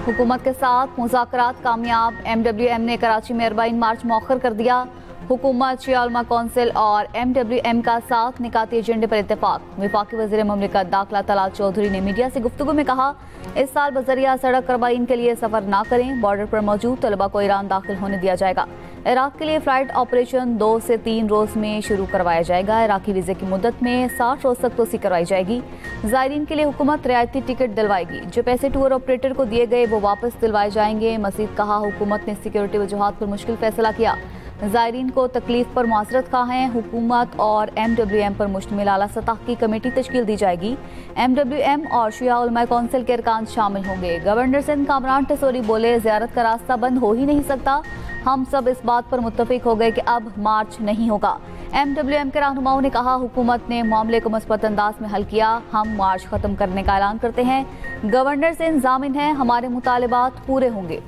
हुकूमत के साथ मुज़ाकरात कामयाब, MWM ने कराची में अरबाइन मार्च मौखर कर दिया। हुकूमत, शिया उलमा कौंसिल और MWM का साथ निकाती एजेंडे पर इत्तेफाक। वफाकी वज़ीर ममलिकत दाखिला तलाल चौधरी ने मीडिया से गुफ्तगू में कहा, इस साल बजरिया सड़क अरबाइन के लिए सफ़र ना करें। बॉर्डर पर मौजूद तलबा को ईरान दाखिल होने दिया जाएगा। इराक के लिए फ़्लाइट ऑपरेशन 2 से 3 रोज़ में शुरू करवाया जाएगा। इराकी वीज़े की मुद्दत में 60 रोज़ तक तोसी करवाई जाएगी। ज़ायरीन के लिए हुकूमत रियायती टिकट दिलवाएगी। जो पैसे टूर ऑपरेटर को दिए गए वो वापस दिलवाए जाएंगे। मज़ीद कहा, हुकूमत ने सिक्योरिटी वजूहात पर मुश्किल फैसला किया। ज़ायरीन को तकलीफ पर माजरत खा है। हुकूमत और MWM पर मुश्तमिल आला सतह की कमेटी तश्कील दी जाएगी। MWM और शिया उलमा कौंसिल के अरकान शामिल होंगे। गवर्नर सिंध कामरान टेसोरी बोले, ज़ियारत का रास्ता बंद हो ही नहीं सकता। हम सब इस बात पर मुत्तफिक हो गए कि अब मार्च नहीं होगा। MWM के रहनुमाओं ने कहा, हुकूमत ने मामले को मुस्बत अंदाज में हल किया। हम मार्च खत्म करने का ऐलान करते हैं। गवर्नर से इंजामिन है, हमारे मुतालिबात पूरे होंगे।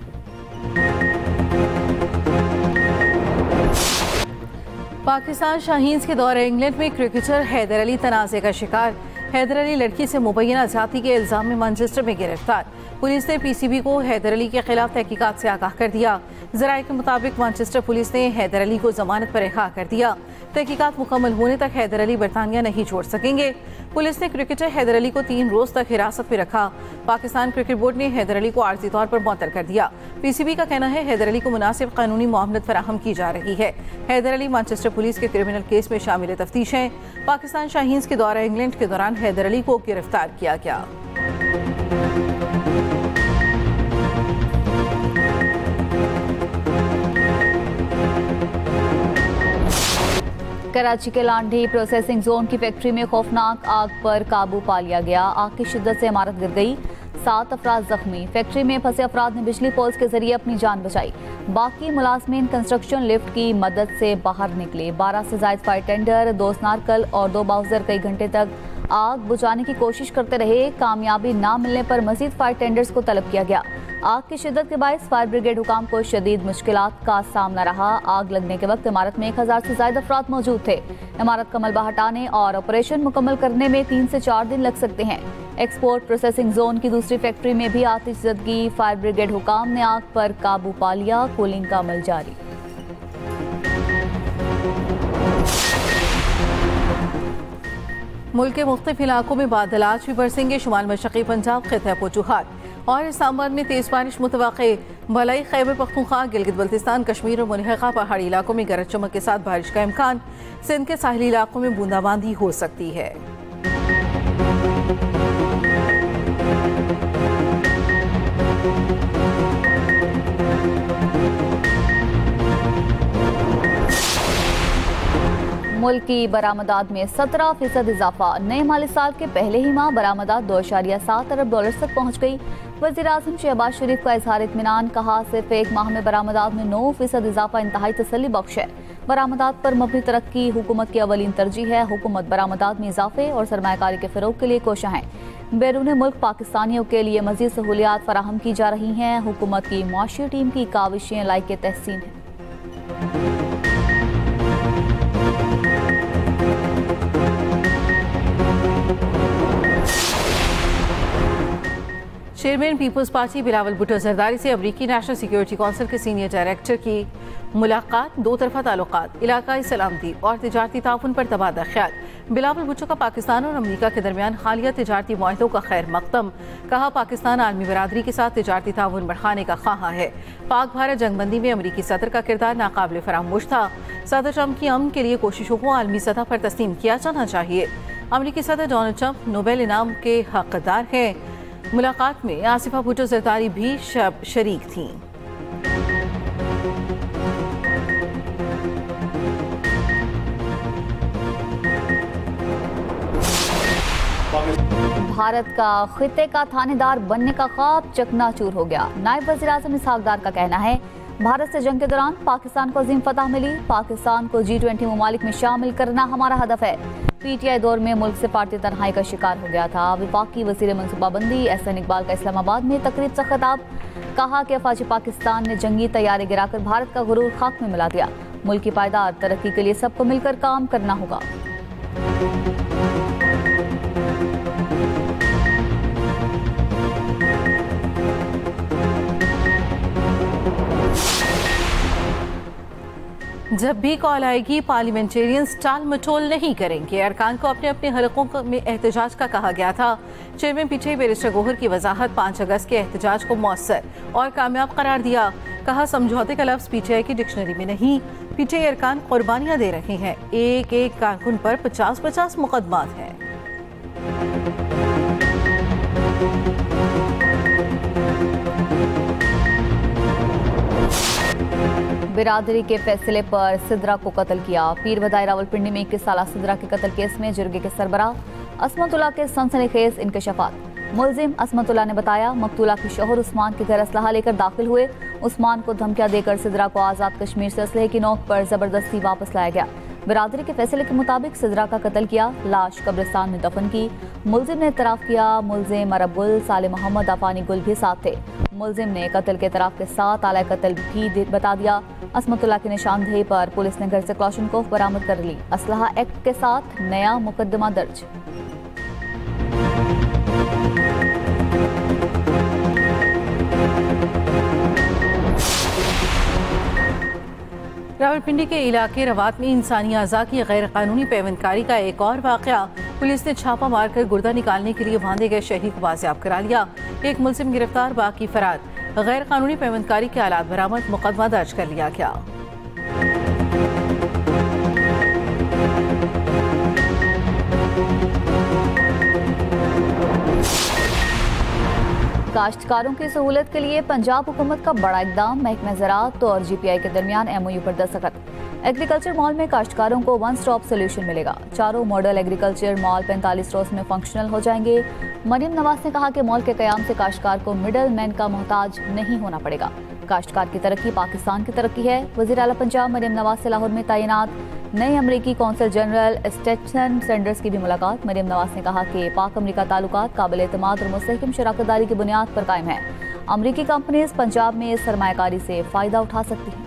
पाकिस्तान शाहीन्स के दौरे इंग्लैंड में क्रिकेटर हैदर अली तनाज़े का शिकार। हैदर अली लड़की से मुबैना जाति के इल्जाम में मैनचेस्टर में गिरफ्तार। पुलिस ने PCB को हैदर अली के खिलाफ तहकीकात से आगाह कर दिया। ज़राए के मुताबिक मैनचेस्टर पुलिस ने हैदर अली को जमानत पर रिहा कर दिया। तहकीकात मुकम्मल होने तक हैदर अली बरतानिया नहीं छोड़ सकेंगे। पुलिस ने क्रिकेटर हैदर अली को 3 रोज तक हिरासत में रखा। पाकिस्तान क्रिकेट बोर्ड ने हैदर अली को आर्जी तौर पर मुअत्तल कर दिया। PCB का कहना है, हैदर अली को मुनासिब कानूनी मुआवनत फराहम की जा रही है। हैदर अली मैनचेस्टर पुलिस के क्रिमिनल केस में शामिल तफ्तीश हैं। पाकिस्तान शाहीन्स के दौरा इंग्लैंड के दौरान हैदर अली को गिरफ्तार किया गया। कराची के लांडी प्रोसेसिंग जोन की फैक्ट्री में खौफनाक आग पर काबू पा लिया गया। आग की शिद्दत से इमारत गिर गई, 7 अफराद जख्मी। फैक्ट्री में फंसे अफराद ने बिजली पोल्स के जरिए अपनी जान बचाई। बाकी मुलाजमीन कंस्ट्रक्शन लिफ्ट की मदद से बाहर निकले। 12 से ज्यादा फायर टेंडर, 2 स्नार्कल और 2 बाउजर कई घंटे तक आग बुझाने की कोशिश करते रहे। कामयाबी ना मिलने पर मजीद फायर टेंडर्स को तलब किया गया। आग की शिद्दत के बायस फायर ब्रिगेड हुकाम को शदीद मुश्किलात का सामना रहा। आग लगने के वक्त इमारत में 1000 से ज्यादा अफराद मौजूद थे। इमारत का मलबा हटाने और ऑपरेशन मुकम्मल करने में 3 से 4 दिन लग सकते हैं। एक्सपोर्ट प्रोसेसिंग जोन की दूसरी फैक्ट्री में भी आतिशज़दगी। फायर ब्रिगेड हुकाम ने आग पर काबू पा लिया। कूलिंग का अमल जारी। मुल्क के मुख्तलिफ इलाकों में बादल आज भी बरसेंगे। शुमाल मशरक़ी पंजाब, खित्ता पशुहार और इस्लामाबाद में तेज बारिश मुतवक्के। भलाई, खैबर पख्तूनख्वा, गिलगित बल्तिस्तान, कश्मीर और मुल्हिका पहाड़ी इलाकों में गरज चमक के साथ बारिश का इम्कान। सिंध के साहिली इलाकों में बूंदाबांदी हो सकती है। मुल्क की बरामदात में 17% इजाफा। नए माली साल के पहले ही माह बरामदात $2.7 अरब तक पहुँच गई। वज़ीर आज़म शहबाज शरीफ का इजहार इत्मीनान। कहा, सिर्फ एक माह में बरामदात में 9% इजाफा इंतहाई तसल्ली बख्श है। बरामदात पर मबनी तरक्की हुकूमत की अवलीन तरजीह है। हुकूमत बरामदात में इजाफे और सरमायाकारी के फ़रोग के लिए कोशा है। बैरून मुल्क पाकिस्तानियों के लिए मज़ीद सहूलियात फराहम की जा रही हैं। हुकूमत की मुआशी टीम की काविशें लायक तहसीन हैं। Chairman Peoples Party Bilawal Bhutto Zardari से अमरीकी नेशनल सिक्योरिटी काउंसिल के सीनियर डायरेक्टर की मुलाकात। 2 तरफा ताल्लुकात, इलाकाई सलामती और तिजारती ताउन पर तबादला ख्याल। बिलावल भुट्टो का पाकिस्तान और अमरीका के दरमियान हालिया तिजारती मुआहदों का खैर मकदम। कहा, पाकिस्तान आलमी बरादरी के साथ तिजारती ताउन बढ़ाने का ख्वाहा है। पाक भारत जंगबंदी में अमरीकी सदर का किरदार नाकाबिल फरामोश था। सदर ट्रंप की अमन के लिए कोशिशों को आलमी सतह पर तस्लीम किया जाना चाहिए। अमरीकी सदर डोनाल्ड ट्रंप नोबेल इनाम के हकदार हैं। मुलाकात में आसिफा भुट्टो जरदारी भी शरीक थीं। भारत का खित्ते का थानेदार बनने का ख्वाब चकनाचूर हो गया। नायब वज़ीर आज़म इसहाक डार का कहना है, भारत से जंग के दौरान पाकिस्तान को अजीम फतह मिली। पाकिस्तान को G20 ममालिक में शामिल करना हमारा हदफ है। PTI दौर में मुल्क से पार्टी तन्हाई का शिकार हो गया था। वफाकी वज़ीर मनसूबाबंदी एहसन इकबाल का इस्लामाबाद में तकरीब से खिताब। कहा कि अफवाज पाकिस्तान ने जंगी तैयारी गिराकर भारत का गुरूर खाक में मिला दिया। मुल्क की पायदार तरक्की के लिए सबको मिलकर काम करना होगा। जब भी कॉल आएगी पार्लियामेंटेरियंस टाल मटोल नहीं करेंगे। अरकान को अपने अपने हलकों में एहतजाज का कहा गया था। चेयरमैन पीटीआई बैरिस्टर गोहर की वजाहत 5 अगस्त के एहतजाज को मौसर और कामयाब करार दिया। कहा समझौते का लफ्ज पीटीआई की डिक्शनरी में नहीं। पीटीआई अरकान कुर्बानियां दे रहे हैं। एक एक कारकुन पर 50-50 मुकदमात हैं। बिरादरी के फैसले पर सिद्रा को कत्ल किया। पीर बदाई रावलपिंडी में 21 साल सिद्रा के कत्ल केस में जिरगे के सरबराह असमतुल्ला के सनसनीखेज इंकशाफात। मुलजिम असमतुल्ला ने बताया मकतूला के शोहर उस्मान के घर असलहा लेकर दाखिल हुए। उस्मान को धमकियां देकर सिद्रा को आज़ाद कश्मीर से असलहे की नोक पर जबरदस्ती वापस लाया गया। बिरादरी के फैसले के मुताबिक सिद्रा का कत्ल किया, लाश कब्रिस्तान में दफन की। मुलजिम ने इतराफ़ किया। मुलजिम अरबुल साले मोहम्मद आफानी गुल भी साथ थे। मुलजिम ने कत्ल के इतराफ़ के साथ आला कत्ल भी बता दिया। असमतुल्ला की निशानदेही पर पुलिस ने घर से क्लाशनकोफ बरामद कर ली। असलहा एक्ट के साथ नया मुकदमा दर्ज। रावलपिंडी के इलाके रवात में इंसानी अज़ा की गैर कानूनी पेवंदकारी का एक और वाक़या। पुलिस ने छापा मारकर गुर्दा निकालने के लिए बांधे गए शहरी को बाजियाब करा लिया। एक मुलजिम गिरफ्तार, बाकी फरार। गैर कानूनी पेवंदकारी के आलात बरामद, मुकदमा दर्ज कर लिया गया। काश्तकारों की सहूलत के लिए पंजाब हुकूमत का बड़ा इकदाम। महकमा ज़राअत और जीपीआई के दरमियान एमओयू पर दस्तखत। एग्रीकल्चर मॉल में काश्तकारों को वन स्टॉप सोल्यूशन मिलेगा। चारों मॉडल एग्रीकल्चर मॉल 45 रोज में फंक्शनल हो जाएंगे। मरियम नवाज ने कहा कि मॉल के कयाम से काश्तकार को मिडल मैन का मोहताज नहीं होना पड़ेगा। काश्तकार की तरक्की पाकिस्तान की तरक्की है। वज़ीर आला पंजाब मरियम नवाज से लाहौर में तैनात नए अमरीकी कौंसल जनरल स्टेटसन सैंडर्स की भी मुलाकात। मरियम नवाज ने कहा कि पाक अमरीका ताल्लुकात काबिल एतमाद और मुस्तहकम शराकतदारी की बुनियाद पर कायम है। अमरीकी कंपनीज पंजाब में इस सरमायाकारी से फ़ायदा उठा सकती हैं।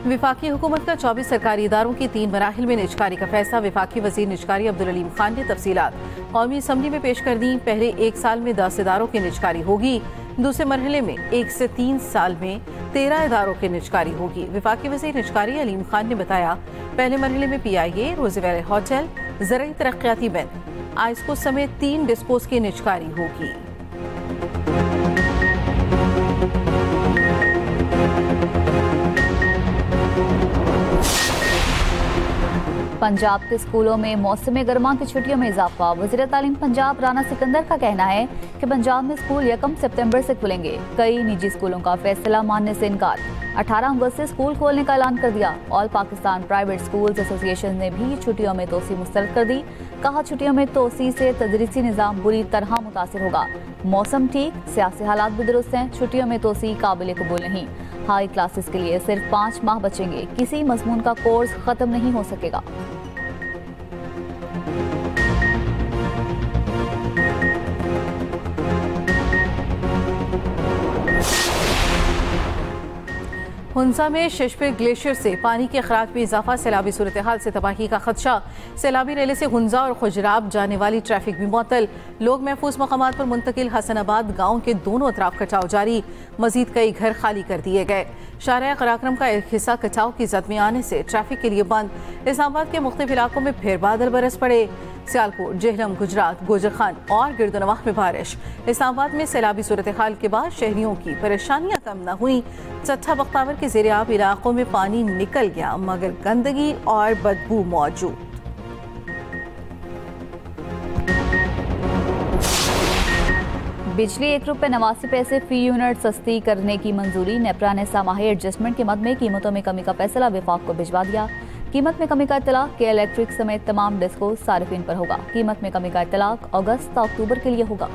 विफाकी हुकूमत का 24 सरकारी इदारों की 3 मराहिल में निजकारी का फैसला। विफाकी वजीर निजकारी अब्दुल अलीम खान ने तफसीलात कौमी असम्बली में पेश कर दी। पहले 1 साल में 10 इदारों की निजकारी होगी। दूसरे मरहले में 1 से 3 साल में 13 इदारों की निजकारी होगी। विफाकी वजीर निजकारी अलीम खान ने बताया पहले मरहले में PIA, रोज़वेल होटल, ज़राई तरक्याती बैंक, आइस्को समेत 3 डिस्पोज की निजकारी होगी। पंजाब के स्कूलों में मौसम गर्मा की छुट्टियों में इजाफा। वज़ीर तालीम पंजाब राना सिकंदर का कहना है कि पंजाब में स्कूल 1 सितंबर से खुलेंगे। कई निजी स्कूलों का फैसला मानने से इनकार। 18 अगस्त से स्कूल खोलने का ऐलान कर दिया। All Pakistan private schools association ने भी छुट्टियों में तोसी मुस्तरद कर दी। कहा छुट्टियों में तोसी से तदरीसी निज़ाम बुरी तरह मुतासिर होगा। मौसम ठीक, सियासी हालात भी दुरुस्त हैं। छुट्टियों में तोसी काबिल कबूल नहीं। हाई क्लासेस के लिए सिर्फ 5 माह बचेंगे। किसी मजमून का कोर्स खत्म नहीं हो सकेगा। हुंजा में शेशपेर ग्लेशियर से पानी के अखराज में इजाफा। सैलाबी सूरत हाल से तबाही का खदशा। सैलाबी रेले से हुंजा और खुजराब जाने वाली ट्रैफिक भी मुअत्तल। लोग महफूज मकामात पर मुंतकिल। हसनाबाद गाँव के दोनों अतराफ कटाव जारी। मजीद कई घर खाली कर दिए गए। शाहराह कराक्रम का एक हिस्सा कटाव की जद में आने से ट्रैफिक के लिए बंद। इस्लामाबाद के मुख्तलिफ इलाकों में फिर बादल बरस पड़े। सियालकोट, जेहलम, गुजरात, गोजरखान और गिरदनवाह में बारिश। इस्लामाबाद में सैलाबी सूरत हाल के बाद शहरियों की परेशानियां कम न हुई। चट्ठा बख्तावर के ज़ेर-ए-आब इलाकों में पानी निकल गया, मगर गंदगी और बदबू मौजूद। बिजली ₹1.89 फी यूनिट सस्ती करने की मंजूरी। नेपरा ने सामाही एडजस्टमेंट के मद में कीमतों में कमी का फैसला विफाक को भिजवा दिया। कीमत में कमी का इत्तलाक के इलेक्ट्रिक समेत तमाम डिस्को सारिफिन पर होगा। कीमत में कमी का इत्तलाक अगस्त अक्टूबर के लिए होगा।